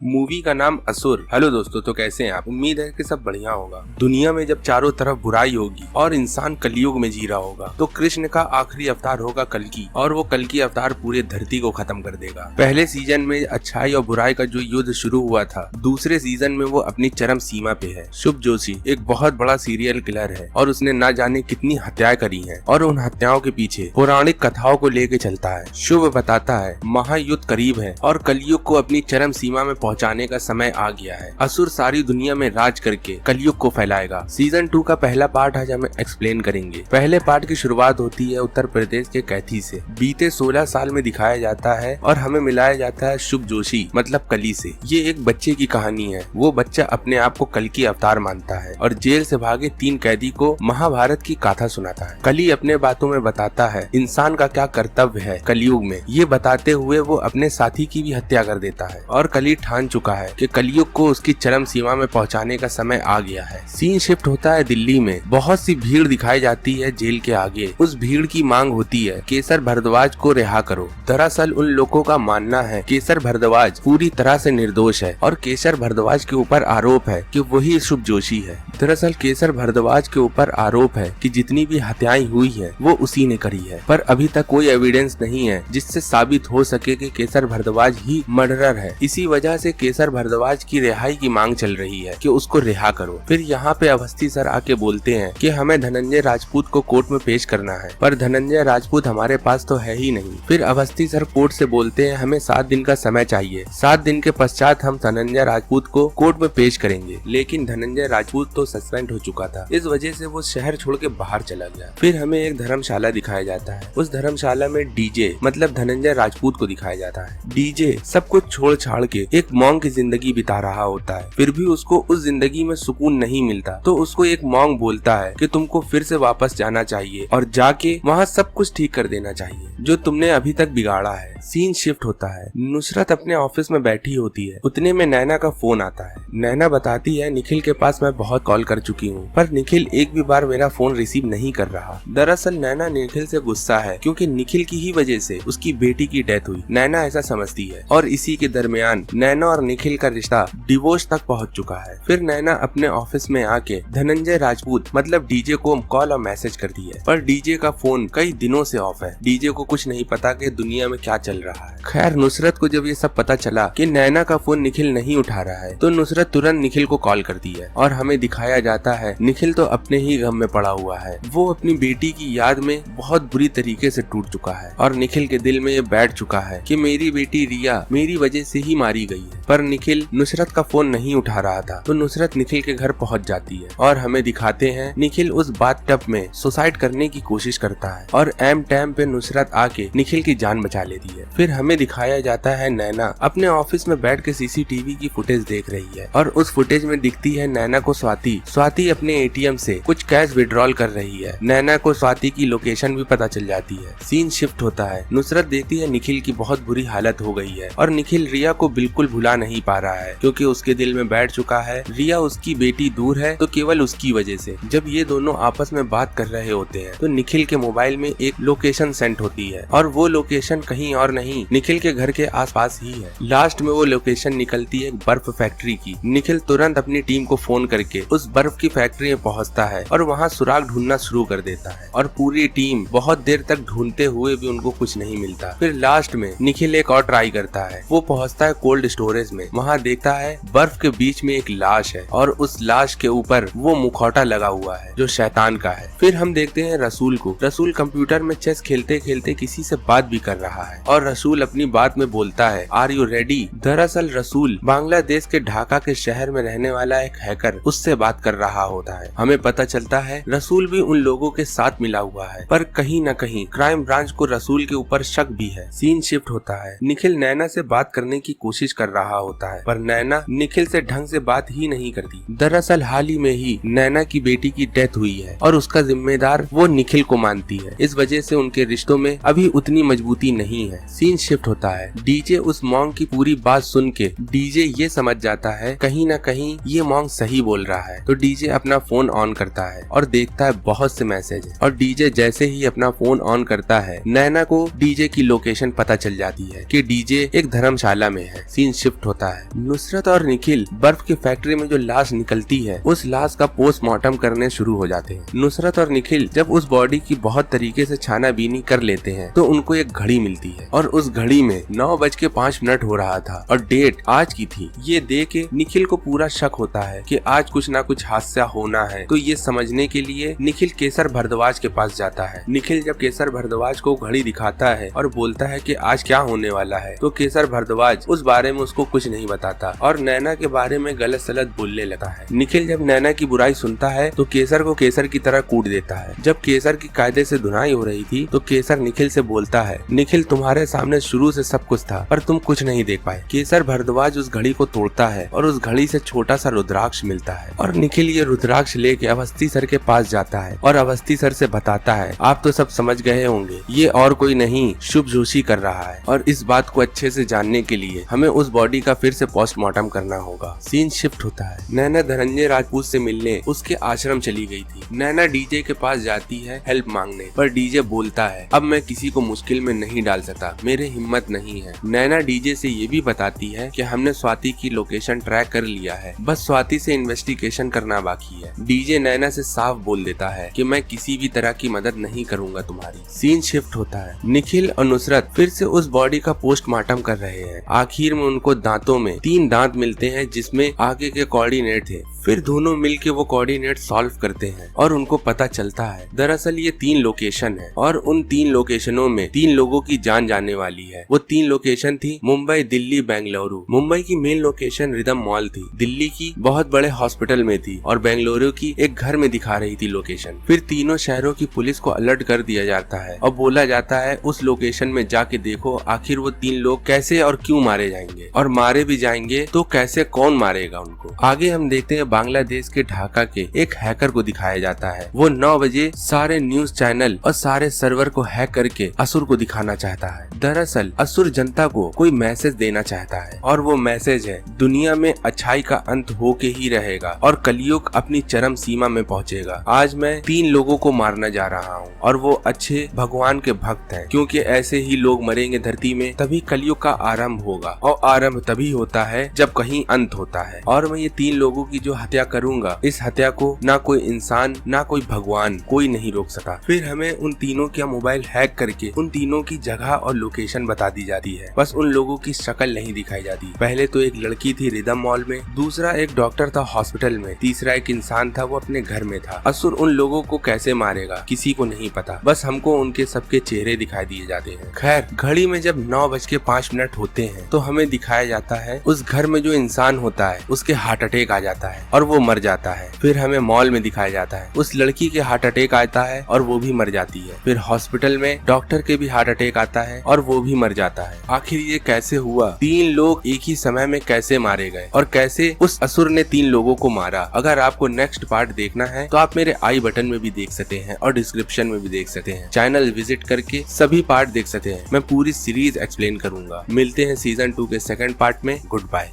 Movie का नाम असुर। हेलो दोस्तों, तो कैसे हैं आप? उम्मीद है कि सब बढ़िया होगा। दुनिया में जब चारों तरफ बुराई होगी और इंसान कलयुग में जी रहा होगा तो कृष्ण का आखिरी अवतार होगा कल्कि, और वो कल्कि अवतार पूरे धरती को खत्म कर देगा। पहले सीजन में अच्छाई और बुराई का जो युद्ध शुरू हुआ था, दूसरे सीजन में वो अपनी चरम सीमा पे है। शुभ जोशी एक बहुत बड़ा सीरियल किलर है और उसने ना जाने कितनी हत्याएं करी हैं और उन हत्याओं के पीछे पौराणिक कथाओं को लेके चलता है। शुभ बताता है महायुद्ध करीब है और कलयुग को अपनी चरम सीमा में पहुंचाने का समय आ गया है। असुर सारी दुनिया में राज करके कलयुग को फैलाएगा। सीजन 2 का पहला पार्ट आज हम एक्सप्लेन करेंगे। पहले पार्ट की शुरुआत होती है उत्तर प्रदेश के कैथी से। बीते 16 साल में दिखाया जाता है और हमें मिलाया जाता है शुभ जोशी मतलब कली से। ये एक बच्चे की कहानी है। वो बच्चा अपने आप को कल की अवतार मानता है और जेल से भागे 3 कैदी को महाभारत की गाथा सुनाता है। कली अपने बातों में बताता है इंसान का क्या कर्तव्य है कलयुग में। ये बताते हुए वो अपने साथी की भी हत्या कर देता है और कली ठान चुका है कि कलयुग को उसकी चरम सीमा में पहुंचाने का समय आ गया है। सीन शिफ्ट होता है दिल्ली में। बहुत सी भीड़ दिखाई जाती है जेल के आगे। उस भीड़ की मांग होती है केसर भारद्वाज को रिहा करो। दरअसल उन लोगों का मानना है केसर भारद्वाज पूरी तरह से निर्दोष है और केसर भारद्वाज के ऊपर आरोप है कि वही शुभ जोशी है। दरअसल केसर भारद्वाज के ऊपर आरोप है कि जितनी भी हत्याएं हुई है वो उसी ने करी है, पर अभी तक कोई एविडेंस नहीं है जिससे साबित हो सके कि केसर भारद्वाज ही मर्डरर है। इसी वजह से केसर भारद्वाज की रिहाई की मांग चल रही है कि उसको रिहा करो। फिर यहाँ पे अवस्थी सर आके बोलते हैं कि हमें धनंजय राजपूत को कोर्ट में पेश करना है, पर धनंजय राजपूत हमारे पास तो है ही नहीं। फिर अवस्थी सर कोर्ट से बोलते हैं हमें 7 दिन का समय चाहिए। 7 दिन के पश्चात हम धनंजय राजपूत को कोर्ट में पेश करेंगे। लेकिन धनंजय राजपूत तो सस्पेंड हो चुका था, इस वजह से वो शहर छोड़ के बाहर चला गया। फिर हमें एक धर्मशाला दिखाया जाता है। उस धर्मशाला में डीजे मतलब धनंजय राजपूत को दिखाया जाता है। डीजे सब कुछ छोड़ छाड़ के एक मॉन्ग की जिंदगी बिता रहा होता है, फिर भी उसको उस जिंदगी में सुकून नहीं मिलता। तो उसको एक मॉन्ग बोलता है कि तुमको फिर से वापस जाना चाहिए और जाके वहाँ सब कुछ ठीक कर देना चाहिए जो तुमने अभी तक बिगाड़ा है। सीन शिफ्ट होता है। नुसरत अपने ऑफिस में बैठी होती है। उतने में नैना का फोन आता है। नैना बताती है निखिल के पास मैं बहुत कॉल कर चुकी हूँ, पर निखिल एक भी बार मेरा फोन रिसीव नहीं कर रहा। दरअसल नैना निखिल से गुस्सा है क्योंकि निखिल की ही वजह से उसकी बेटी की डेथ हुई। नैना ऐसा समझती है और इसी के दरमियान नैना और निखिल का रिश्ता डिवोर्स तक पहुंच चुका है। फिर नैना अपने ऑफिस में आके धनंजय राजपूत मतलब डीजे को कॉल और मैसेज करती है, पर डीजे का फोन कई दिनों से ऑफ है। डीजे को कुछ नहीं पता कि दुनिया में क्या चल रहा है। खैर नुसरत को जब ये सब पता चला कि नैना का फोन निखिल नहीं उठा रहा है तो नुसरत तुरंत निखिल को कॉल करती है और हमें दिखाया जाता है निखिल तो अपने ही गम में पड़ा हुआ है। वो अपनी बेटी की याद में बहुत बुरी तरीके से टूट चुका है और निखिल के दिल में ये बैठ चुका है कि मेरी बेटी रिया मेरी वजह से ही मारी गई है। पर निखिल नुसरत का फोन नहीं उठा रहा था तो नुसरत निखिल के घर पहुंच जाती है और हमें दिखाते हैं निखिल उस बाथटब में सुसाइड करने की कोशिश करता है और एम टाइम पे नुसरत आके निखिल की जान बचा लेती है। फिर हमें दिखाया जाता है नैना अपने ऑफिस में बैठ के सीसीटीवी की फुटेज देख रही है और उस फुटेज में दिखती है नैना को स्वाति अपने एटीएम से कुछ कैश विड्रॉल कर रही है। नैना को स्वाति की लोकेशन भी पता चल जाती है। सीन शिफ्ट होता है। नुसरत देखती है निखिल की बहुत बुरी हालत हो गई है और निखिल रिया को बिल्कुल भुला नहीं पा रहा है क्योंकि उसके दिल में बैठ चुका है रिया उसकी बेटी दूर है तो केवल उसकी वजह से। जब ये दोनों आपस में बात कर रहे होते हैं तो निखिल के मोबाइल में एक लोकेशन सेंड होती है और वो लोकेशन कहीं और नहीं निखिल के घर के आसपास ही है। लास्ट में वो लोकेशन निकलती है बर्फ फैक्ट्री की। निखिल तुरंत अपनी टीम को फोन करके उस बर्फ की फैक्ट्री में पहुंचता है और वहां सुराग ढूंढना शुरू कर देता है और पूरी टीम बहुत देर तक ढूंढते हुए भी उनको कुछ नहीं मिलता। फिर लास्ट में निखिल एक और ट्राई करता है। वो पहुंचता है कोल्ड स्टोरेज में। वहां देखता है बर्फ के बीच में एक लाश है और उस लाश के ऊपर वो मुखौटा लगा हुआ है जो शैतान का है। फिर हम देखते हैं रसूल को। रसूल कंप्यूटर में चेस खेलते खेलते किसी से बात भी कर रहा है और रसूल अपनी बात में बोलता है आर यू रेडी। दरअसल रसूल बांग्लादेश के ढाका के शहर में रहने वाला एक हैकर उससे बात कर रहा होता है। हमें पता चलता है रसूल भी उन लोगों के साथ मिला हुआ है, पर कहीं न कहीं क्राइम ब्रांच को रसूल के ऊपर शक भी है। सीन शिफ्ट होता है। निखिल नैना से बात करने की कोशिश कर रहा होता है पर नैना निखिल से ढंग से बात ही नहीं करती। दरअसल हाल ही में ही नैना की बेटी की डेथ हुई है और उसका जिम्मेदार वो निखिल को मानती है। इस वजह से उनके रिश्तों में अभी उतनी मजबूती नहीं है। सीन शिफ्ट होता है। डीजे उस मॉन्ग की पूरी बात सुन के डीजे ये समझ जाता है कहीं न कहीं ये मॉन्ग सही बोल रहा है तो डीजे अपना फोन ऑन करता है और देखता है बहुत से मैसेज और डीजे जैसे ही अपना फोन ऑन करता है नैना को डीजे की लोकेशन पता चल जाती है कि डीजे एक धर्मशाला में है। सीन शिफ्ट होता है। नुसरत और निखिल बर्फ की फैक्ट्री में जो लाश निकलती है उस लाश का पोस्टमार्टम करने शुरू हो जाते हैं। नुसरत और निखिल जब उस बॉडी की बहुत तरीके से छानाबीनी कर लेते हैं तो उनको एक घड़ी मिलती है और उस घड़ी में 9:05 हो रहा था और डेट आज की थी। ये देख के निखिल को पूरा शक होता है कि आज कुछ ना कुछ हादसा होना है। तो ये समझने के लिए निखिल केसर भारद्वाज के पास जाता है। निखिल जब केसर भारद्वाज को घड़ी दिखाता है और बोलता है कि आज क्या होने वाला है, तो केसर भारद्वाज उस बारे में उसको कुछ नहीं बताता और नैना के बारे में गलत सलत बोलने लगता है। निखिल जब नैना की बुराई सुनता है तो केसर को केसर की तरह कूट देता है। जब केसर की कायदे से धुनाई हो रही थी तो केसर निखिल से बोलता है, निखिल तुम्हारे सामने शुरू से सब कुछ था पर तुम कुछ नहीं देख पाए। केसर भारद्वाज उस घड़ी को तोड़ता है और उस घड़ी से छोटा सा रुद्राक्ष मिलता है और निखिल ये रुद्राक्ष लेके अवस्थी सर के पास जाता है और अवस्थी सर से बताता है, आप तो सब समझ गए होंगे, ये और कोई नहीं शुभ जोशी कर रहा है और इस बात को अच्छे से जानने के लिए हमें उस बॉडी का फिर से पोस्टमार्टम करना होगा। सीन शिफ्ट होता है। नैना धनंजय राजपूत से मिलने उसके आश्रम चली गई थी। नैना डीजे के पास जाती है हेल्प मांगने, पर डीजे बोलता है, अब मैं किसी को मुश्किल में नहीं डाल सकता, मेरे हिम्मत नहीं है। नैना डीजे से ये भी बताती है कि हमने स्वाति की लोकेशन ट्रैक कर लिया है, बस स्वाति से इन्वेस्टिगेशन करना बाकी है। डीजे नैना से साफ बोल देता है कि मैं किसी भी तरह की मदद नहीं करूंगा तुम्हारी। सीन शिफ्ट होता है। निखिल और नुसरत फिर से उस बॉडी का पोस्टमार्टम कर रहे हैं। आखिर में उनको दांतों में 3 दांत मिलते हैं जिसमें आगे के कोऑर्डिनेट थे। फिर दोनों मिलके वो कोऑर्डिनेट सॉल्व करते हैं और उनको पता चलता है दरअसल ये 3 लोकेशन है और उन 3 लोकेशनों में 3 लोगों की जान जाने वाली है। वो 3 लोकेशन थी मुंबई, दिल्ली, बेंगलुरु। मुंबई की मेन लोकेशन रिदम मॉल थी, दिल्ली की बहुत बड़े हॉस्पिटल में थी और बेंगलुरु की एक घर में दिखा रही थी लोकेशन। फिर तीनों शहरों की पुलिस को अलर्ट कर दिया जाता है और बोला जाता है उस लोकेशन में जाके देखो आखिर वो 3 लोग कैसे और क्यों मारे जाएंगे, और मारे भी जाएंगे तो कैसे, कौन मारेगा उनको। आगे हम देखते हैं बांग्लादेश के ढाका के एक हैकर को दिखाया जाता है। वो 9 बजे सारे न्यूज चैनल और सारे सर्वर को हैक करके असुर को दिखाना चाहता है। दरअसल असुर जनता को कोई मैसेज देना चाहता है और वो मैसेज है, दुनिया में अच्छाई का अंत होके ही रहेगा और कलयुग अपनी चरम सीमा में पहुंचेगा। आज मैं 3 लोगों को मारना जा रहा हूँ और वो अच्छे भगवान के भक्त हैं, क्योंकि ऐसे ही लोग मरेंगे धरती में तभी कलयुग का आरंभ होगा और आरंभ तभी होता है जब कहीं अंत होता है। और मैं ये 3 लोगों की जो हत्या करूंगा, इस हत्या को ना कोई इंसान ना कोई भगवान कोई नहीं रोक सका। फिर हमें उन तीनों का मोबाइल हैक करके उन तीनों की जगह और लोकेशन बता दी जाती है, बस उन लोगों की शक्ल नहीं दिखाई जाती। पहले तो एक लड़की थी रिदम मॉल में, दूसरा एक डॉक्टर था हॉस्पिटल में, तीसरा एक इंसान था वो अपने घर में था। असुर उन लोगों को कैसे मारेगा किसी को नहीं पता, बस हमको उनके सबके चेहरे दिखाई दिए जाते हैं। खैर घड़ी में जब 9:05 होते हैं तो हमें दिखाया जाता है उस घर में जो इंसान होता है उसके हार्ट अटैक आ जाता है और वो मर जाता है। फिर हमें मॉल में दिखाया जाता है उस लड़की के हार्ट अटैक आता है और वो भी मर जाती है। फिर हॉस्पिटल में डॉक्टर के भी हार्ट अटैक आता है और वो भी मर जाता है। आखिर ये कैसे हुआ, 3 लोग एक ही समय में कैसे मारे गए और कैसे उस असुर ने 3 लोगों को मारा। अगर आपको नेक्स्ट पार्ट देखना है तो आप मेरे आई बटन में भी देख सकते हैं और डिस्क्रिप्शन में भी देख सकते हैं। चैनल विजिट करके सभी पार्ट देख सकते हैं। मैं पूरी सीरीज एक्सप्लेन करूंगा। मिलते हैं सीजन 2 के 2nd पार्ट में। Good bye.